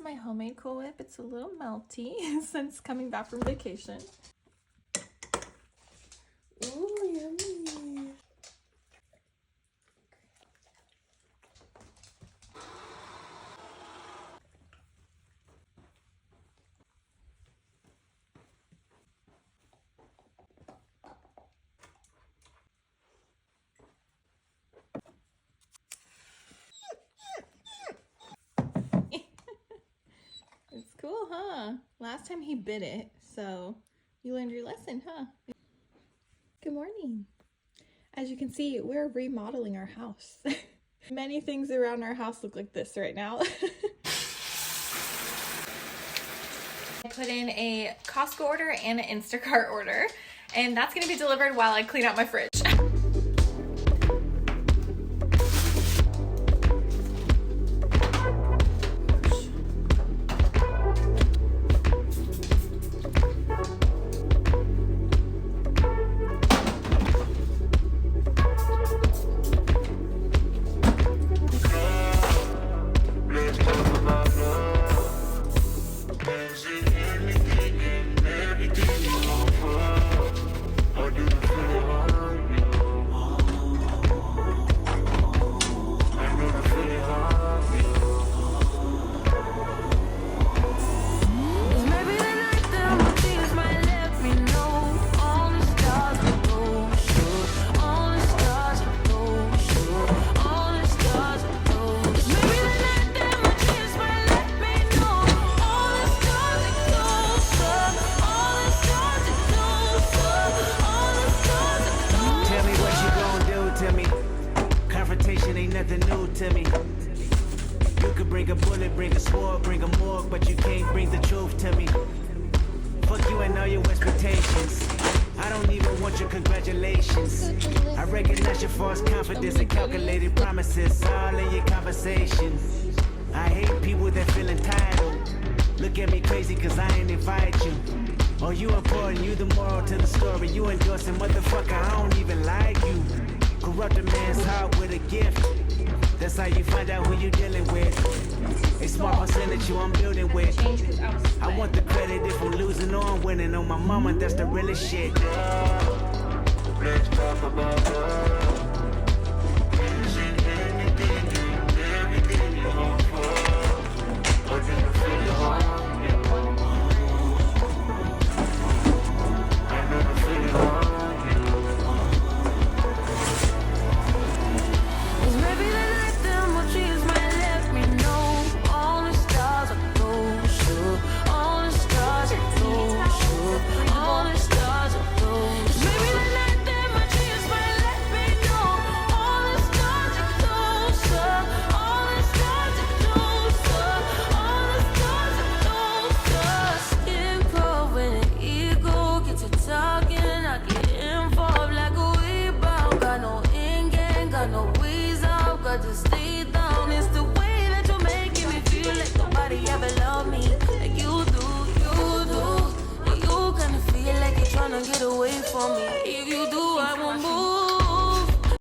my homemade Cool Whip. It's a little melty since coming back from vacation. Ooh, yummy. It's cool, huh? Last time he bit it, so you learned your lesson, huh? Good morning. As you can see, we're remodeling our house. Many things around our house look like this right now. I put in a Costco order and an Instacart order, and that's gonna be delivered while I clean out my fridge. Nothing new to me. You could bring a bullet, bring a sword, bring a morgue, but you can't bring the truth to me. Fuck you and all your expectations. I don't even want your congratulations. I recognize your false confidence and calculated promises all in your conversation. I hate people that feel entitled. Look at me crazy cause I ain't invite you. Oh, you important, you the moral to the story. You endorsing, motherfucker, I don't even like you. Corrupt a man's heart with a gift. That's how you find out who you dealing with. A small percentage you I'm building with. I want the credit if I'm losing or I'm winning. On my mama, that's the realest shit. Let's talk about love. Get away from me.